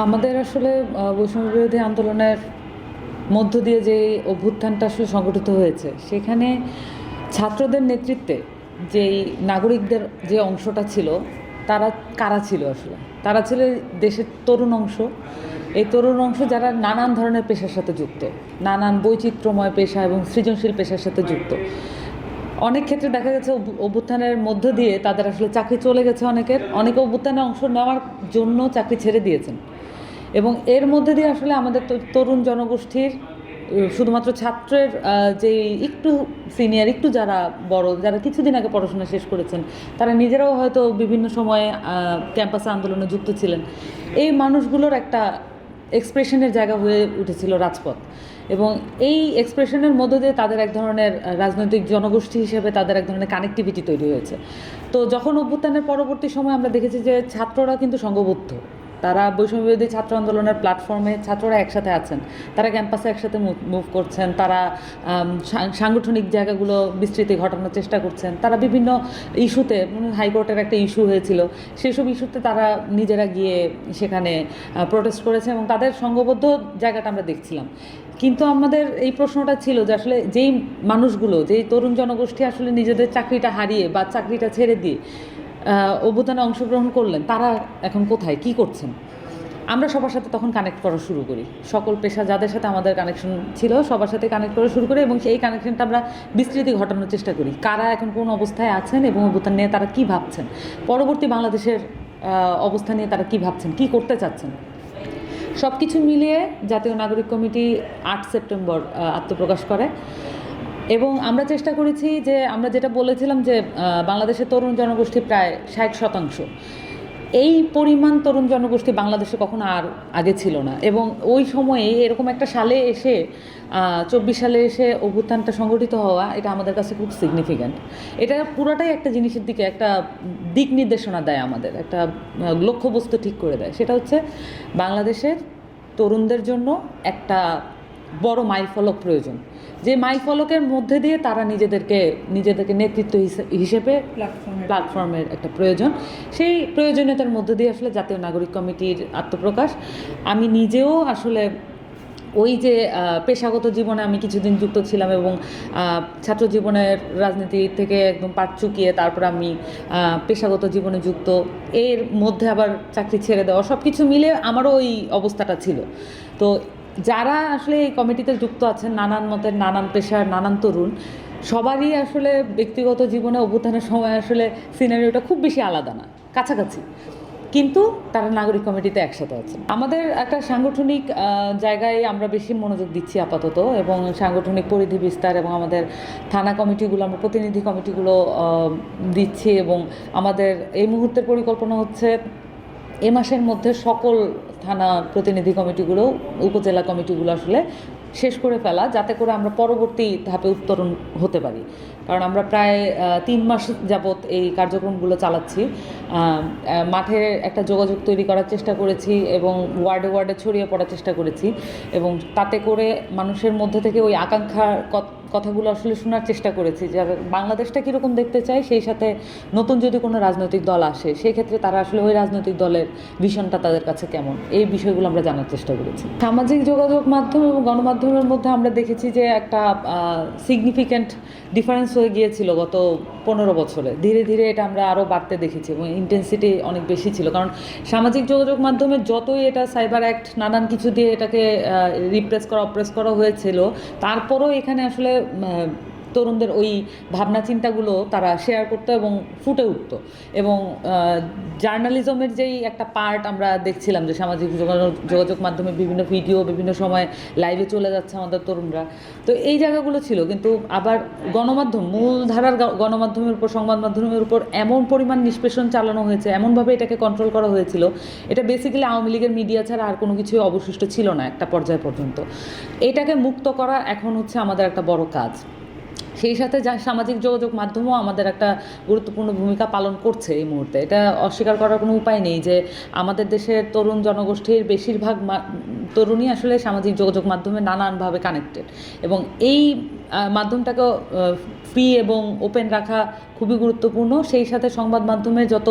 আমাদের আসলে বৈষম্য বিরোধী আন্দোলনের মধ্য দিয়ে যে অভ্যুত্থানটা আসলে সংগঠিত হয়েছে সেখানে ছাত্রদের নেতৃত্বে যেই নাগরিকদের যে অংশটা ছিল তারা কারা ছিল আসলে? তারা ছিল দেশের তরুণ অংশ। এই তরুণ অংশ যারা নানান ধরনের পেশার সাথে যুক্ত, নানান বৈচিত্র্যময় পেশা এবং সৃজনশীল পেশার সাথে যুক্ত। অনেক ক্ষেত্রে দেখা গেছে অভ্যুত্থানের মধ্য দিয়ে তাদের আসলে চাকরি চলে গেছে, অনেকে অভ্যুত্থানে অংশ নেওয়ার জন্য চাকরি ছেড়ে দিয়েছেন। এবং এর মধ্যে দিয়ে আসলে আমাদের তরুণ জনগোষ্ঠীর শুধুমাত্র ছাত্রের যে একটু সিনিয়র, একটু যারা বড়, যারা কিছুদিন আগে পড়াশোনা শেষ করেছেন, তারা নিজেরাও হয়তো বিভিন্ন সময়ে ক্যাম্পাসে আন্দোলনে যুক্ত ছিলেন, এই মানুষগুলোর একটা এক্সপ্রেশনের জায়গা হয়ে উঠেছিল রাজপথ। এবং এই এক্সপ্রেশনের মধ্য দিয়ে তাদের এক ধরনের রাজনৈতিক জনগোষ্ঠী হিসেবে তাদের এক ধরনের কানেক্টিভিটি তৈরি হয়েছে। তো যখন অভ্যুত্থানের পরবর্তী সময় আমরা দেখেছি যে ছাত্ররা কিন্তু সংঘবদ্ধ, তারা বৈষম্যবিরোধী ছাত্র আন্দোলনের প্ল্যাটফর্মে ছাত্ররা একসাথে আছেন, তারা ক্যাম্পাসে একসাথে মুভ করছেন, তারা সাংগঠনিক জায়গাগুলো বিস্তৃতি ঘটানোর চেষ্টা করছেন, তারা বিভিন্ন ইস্যুতে, হাইকোর্টের একটা ইস্যু হয়েছিল, সেসব ইস্যুতে তারা নিজেরা গিয়ে সেখানে প্রোটেস্ট করেছে এবং তাদের সংঘবদ্ধ জায়গাটা আমরা দেখছিলাম। কিন্তু আমাদের এই প্রশ্নটা ছিল যে আসলে যেই মানুষগুলো, যেই তরুণ জনগোষ্ঠী আসলে নিজেদের চাকরিটা হারিয়ে বা চাকরিটা ছেড়ে দিয়ে অভ্যুত্থানে অংশগ্রহণ করলেন, তারা এখন কোথায়, কি করছেন? আমরা সবার সাথে তখন কানেক্ট করা শুরু করি, সকল পেশা যাদের সাথে আমাদের কানেকশন ছিল সবার সাথে কানেক্ট করা শুরু করি এবং সেই কানেকশনটা আমরা বিস্তৃতি ঘটানোর চেষ্টা করি, কারা এখন কোন অবস্থায় আছেন এবং অভ্যুত্থান নিয়ে তারা কী ভাবছেন, পরবর্তী বাংলাদেশের অবস্থা নিয়ে তারা কী ভাবছেন, কী করতে চাচ্ছেন। সব কিছু মিলিয়ে জাতীয় নাগরিক কমিটি 8 সেপ্টেম্বর আত্মপ্রকাশ করে এবং আমরা চেষ্টা করেছি যে আমরা যেটা বলেছিলাম যে বাংলাদেশের তরুণ জনগোষ্ঠী প্রায় 60%। এই পরিমাণ তরুণ জনগোষ্ঠী বাংলাদেশে কখনো আর আগে ছিল না এবং ওই সময়ে এরকম একটা সালে এসে 24 সালে এসে অভ্যুত্থানটা সংগঠিত হওয়া, এটা আমাদের কাছে খুব সিগনিফিক্যান্ট। এটা পুরোটাই একটা জিনিসের দিকে একটা দিক নির্দেশনা দেয়, আমাদের একটা লক্ষ্যবস্তু ঠিক করে দেয়। সেটা হচ্ছে বাংলাদেশের তরুণদের জন্য একটা বড় মাইলফলক প্রয়োজন, যে মাইলফলকের মধ্যে দিয়ে তারা নিজেদেরকে নেতৃত্ব হিসেবে প্ল্যাটফর্মের একটা প্রয়োজন। সেই প্রয়োজনীয়তার মধ্যে দিয়ে আসলে জাতীয় নাগরিক কমিটির আত্মপ্রকাশ। আমি নিজেও আসলে ওই যে পেশাগত জীবনে আমি কিছুদিন যুক্ত ছিলাম এবং ছাত্র জীবনের রাজনীতি থেকে একদম পাট চুকিয়ে তারপর আমি পেশাগত জীবনে যুক্ত, এর মধ্যে আবার চাকরি ছেড়ে দেওয়া, সব কিছু মিলে আমারও ওই অবস্থাটা ছিল। তো যারা আসলে এই কমিটিতে যুক্ত আছেন, নানান মতের, নানান পেশার, নানান তরুণ, সবারই আসলে ব্যক্তিগত জীবনে অভ্যুত্থানের সময় আসলে সিনারিওটা খুব বেশি আলাদা না, কাছাকাছি, কিন্তু তারা নাগরিক কমিটিতে একসাথে আছে। আমাদের একটা সাংগঠনিক জায়গায় আমরা বেশি মনোযোগ দিচ্ছি আপাতত, এবং সাংগঠনিক পরিধি বিস্তার এবং আমাদের থানা কমিটিগুলো, আমরা প্রতিনিধি কমিটিগুলো দিচ্ছি এবং আমাদের এই মুহূর্তের পরিকল্পনা হচ্ছে এ মাসের মধ্যে সকল থানা প্রতিনিধি কমিটিগুলো, উপজেলা কমিটিগুলো আসলে শেষ করে ফেলা, যাতে করে আমরা পরবর্তী ধাপে উত্তরণ হতে পারি। কারণ আমরা প্রায় 3 মাস যাবৎ এই কার্যক্রমগুলো চালাচ্ছি। মাঠে একটা যোগাযোগ তৈরি করার চেষ্টা করেছি এবং ওয়ার্ডে ওয়ার্ডে ছড়িয়ে পড়ার চেষ্টা করেছি এবং তাতে করে মানুষের মধ্যে থেকে ওই আকাঙ্ক্ষার কথাগুলো আসলে শোনার চেষ্টা করেছি, যে বাংলাদেশটা কীরকম দেখতে চাই, সেই সাথে নতুন যদি কোনো রাজনৈতিক দল আসে সেই ক্ষেত্রে তারা আসলে ওই রাজনৈতিক দলের ভিশনটা তাদের কাছে কেমন, এই বিষয়গুলো আমরা জানার চেষ্টা করেছি। সামাজিক যোগাযোগ মাধ্যম এবং গণমাধ্যমের মধ্যে আমরা দেখেছি যে একটা সিগনিফিক্যান্ট ডিফারেন্স হয়ে গিয়েছিল গত 15 বছরে। ধীরে ধীরে এটা আমরা আরও বাড়তে দেখেছি এবং ইন্টেন্সিটি অনেক বেশি ছিল, কারণ সামাজিক যোগাযোগ মাধ্যমে যতই এটা সাইবার অ্যাক্ট নানান কিছু দিয়ে এটাকে রিপ্রেস করা, অপ্রেস করা হয়েছিল, তারপরও এখানে আসলে তরুণদের ওই ভাবনা চিন্তাগুলো তারা শেয়ার করতো এবং ফুটে উঠতো। এবং জার্নালিজমের যেই একটা পার্ট আমরা দেখছিলাম, যে সামাজিক যোগাযোগ মাধ্যমে বিভিন্ন ভিডিও বিভিন্ন সময় লাইভে চলে যাচ্ছে আমাদের তরুণরা, তো এই জায়গাগুলো ছিল। কিন্তু আবার গণমাধ্যম, মূলধারার গণমাধ্যমের উপর, সংবাদ মাধ্যমের উপর এমন পরিমাণ নিষ্পেষণ চালানো হয়েছে, এমনভাবে এটাকে কন্ট্রোল করা হয়েছিল, এটা বেসিক্যালি আওয়ামী লীগের মিডিয়া ছাড়া আর কোনো কিছুই অবশিষ্ট ছিল না একটা পর্যায় পর্যন্ত। এটাকে মুক্ত করা এখন হচ্ছে আমাদের একটা বড় কাজ। সেই সাথে যা সামাজিক যোগাযোগ মাধ্যমও আমাদের একটা গুরুত্বপূর্ণ ভূমিকা পালন করছে এই মুহূর্তে, এটা অস্বীকার করার কোনো উপায় নেই যে আমাদের দেশের তরুণ জনগোষ্ঠীর বেশিরভাগ তরুণই আসলে সামাজিক যোগাযোগ মাধ্যমে নানানভাবে কানেক্টেড। এবং এই মাধ্যমটাকেও ফ্রি এবং ওপেন রাখা খুবই গুরুত্বপূর্ণ। সেই সাথে সংবাদ মাধ্যমের যত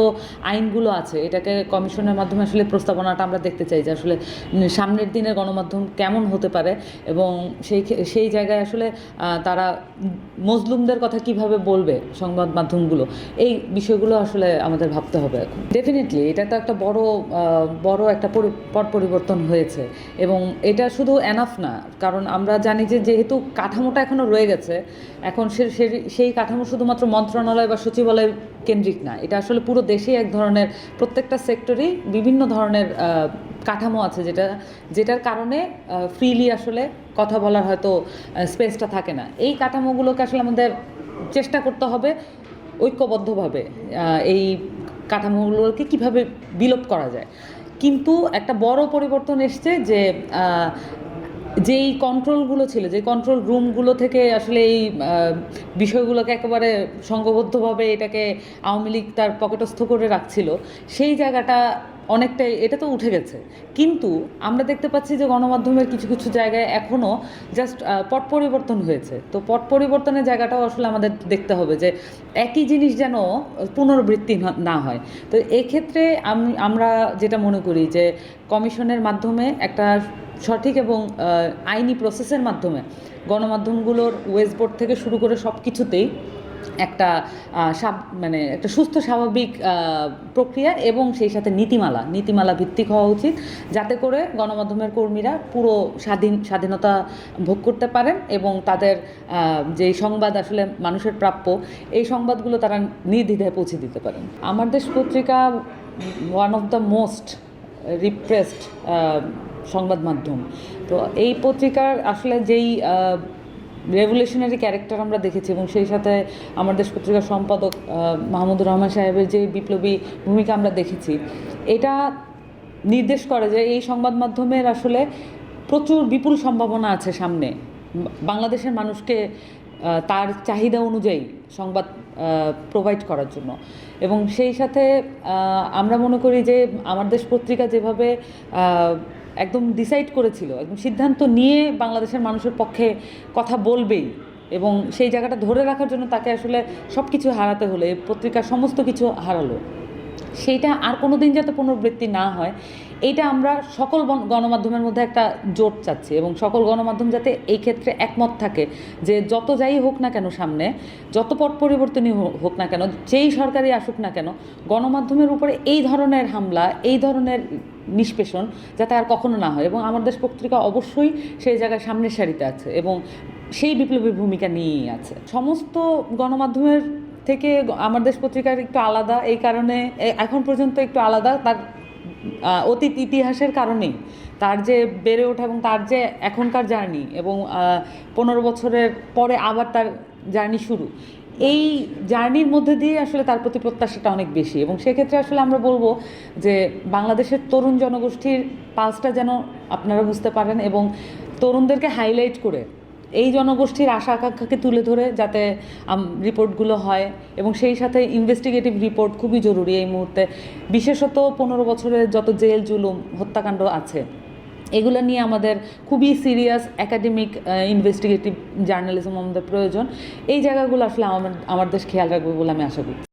আইনগুলো আছে এটাকে কমিশনের মাধ্যমে আসলে প্রস্তাবনাটা আমরা দেখতে চাই যে আসলে সামনের দিনের গণমাধ্যম কেমন হতে পারে, এবং সেই জায়গায় আসলে তারা মজলুমদের কথা কিভাবে বলবে সংবাদ মাধ্যমগুলো, এই বিষয়গুলো আসলে আমাদের ভাবতে হবে এখন। ডেফিনেটলি এটা তো একটা বড় একটা পট পরিবর্তন হয়েছে, এবং এটা শুধু এনাফ না, কারণ আমরা জানি যে যেহেতু কাঠামোটা এখনও রয়ে গেছে, এখন সেই কাঠামো শুধুমাত্র মন্ত্রণালয় বা সচিবালয় কেন্দ্রিক না, এটা আসলে পুরো দেশেই এক ধরনের প্রত্যেকটা সেক্টরেই বিভিন্ন ধরনের কাঠামো আছে যেটার কারণে ফ্রিলি আসলে কথা বলার হয়তো স্পেসটা থাকে না। এই কাঠামোগুলোকে আসলে আমাদের চেষ্টা করতে হবে ঐক্যবদ্ধভাবে এই কাঠামোগুলোকে কীভাবে বিলোপ করা যায়। কিন্তু একটা বড় পরিবর্তন এসছে যে যেই কন্ট্রোলগুলো ছিল, যে কন্ট্রোল রুমগুলো থেকে আসলে এই বিষয়গুলোকে একেবারে সংঘবদ্ধভাবে এটাকে আওয়ামী লীগ তার পকেটস্থ করে রাখছিল, সেই জায়গাটা অনেকটাই এটা তো উঠে গেছে। কিন্তু আমরা দেখতে পাচ্ছি যে গণমাধ্যমের কিছু কিছু জায়গায় এখনও জাস্ট পট পরিবর্তন হয়েছে। তো পট পরিবর্তনের জায়গাটাও আসলে আমাদের দেখতে হবে যে একই জিনিস যেন পুনরাবৃত্তি না হয়। তো এক্ষেত্রে আমরা যেটা মনে করি যে কমিশনের মাধ্যমে একটা সঠিক এবং আইনি প্রসেসের মাধ্যমে গণমাধ্যমগুলোর ওয়েজ বোর্ড থেকে শুরু করে সব কিছুতেই একটা একটা সুস্থ স্বাভাবিক প্রক্রিয়া এবং সেই সাথে নীতিমালা ভিত্তিক হওয়া উচিত, যাতে করে গণমাধ্যমের কর্মীরা পুরো স্বাধীনতা ভোগ করতে পারেন এবং তাদের যে সংবাদ আসলে মানুষের প্রাপ্য, এই সংবাদগুলো তারা নির্দ্বিধায় পৌঁছে দিতে পারেন। আমার দেশ পত্রিকা one of the most repressed সংবাদ মাধ্যম। তো এই পত্রিকার আসলে যেই রেভলিউশনারি ক্যারেক্টার আমরা দেখেছি, এবং সেই সাথে আমার দেশ পত্রিকার সম্পাদক মাহমুদুর রহমান সাহেবের যে বিপ্লবী ভূমিকা আমরা দেখেছি, এটা নির্দেশ করে যে এই সংবাদ মাধ্যমের আসলে প্রচুর বিপুল সম্ভাবনা আছে সামনে বাংলাদেশের মানুষকে তার চাহিদা অনুযায়ী সংবাদ প্রোভাইড করার জন্য। এবং সেই সাথে আমরা মনে করি যে আমার দেশ পত্রিকা যেভাবে একদম ডিসাইড করেছিল, একদম সিদ্ধান্ত নিয়ে বাংলাদেশের মানুষের পক্ষে কথা বলবেই, এবং সেই জায়গাটা ধরে রাখার জন্য তাকে আসলে সব কিছু হারাতে হলে পত্রিকা সমস্ত কিছু হারালো, সেইটা আর কোনো দিন যাতে পুনরাবৃত্তি না হয়, এইটা আমরা সকল গণমাধ্যমের মধ্যে একটা জোট চাচ্ছি, এবং সকল গণমাধ্যম যাতে এই ক্ষেত্রে একমত থাকে যে যত যাই হোক না কেন সামনে, যত পট পরিবর্তনই হোক না কেন, যেই সরকারই আসুক না কেন, গণমাধ্যমের উপরে এই ধরনের হামলা, এই ধরনের নিষ্পেষণ যাতে আর কখনো না হয়। এবং আমার দেশ পত্রিকা অবশ্যই সেই জায়গায় সামনের সারিতে আছে এবং সেই বিপ্লবী ভূমিকা নিয়েই আছে। সমস্ত গণমাধ্যমের থেকে আমার দেশ পত্রিকার একটু আলাদা, এই কারণে এখন পর্যন্ত একটু আলাদা তার অতীত ইতিহাসের কারণেই, তার যে বেড়ে ওঠা এবং তার যে এখনকার জার্নি, এবং 15 বছরের পরে আবার তার জার্নি শুরু, এই জার্নির মধ্যে দিয়ে আসলে তার প্রতি প্রত্যাশাটা অনেক বেশি। এবং সেক্ষেত্রে আসলে আমরা বলবো যে বাংলাদেশের তরুণ জনগোষ্ঠীর পালসটা যেন আপনারা বুঝতে পারেন, এবং তরুণদেরকে হাইলাইট করে এই জনগোষ্ঠীর আশা আকাঙ্ক্ষাকে তুলে ধরে যাতে রিপোর্টগুলো হয়, এবং সেই সাথে ইনভেস্টিগেটিভ রিপোর্ট খুবই জরুরি এই মুহূর্তে, বিশেষত 15 বছরের যত জেল জুলুম হত্যাকাণ্ড আছে, এগুলো নিয়ে আমাদের খুবই সিরিয়াস একাডেমিক ইনভেস্টিগেটিভ জার্নালিজম আমাদের প্রয়োজন। এই জায়গাগুলো আসলে আমার দেশ খেয়াল রাখবে বলে আমি আশা করি।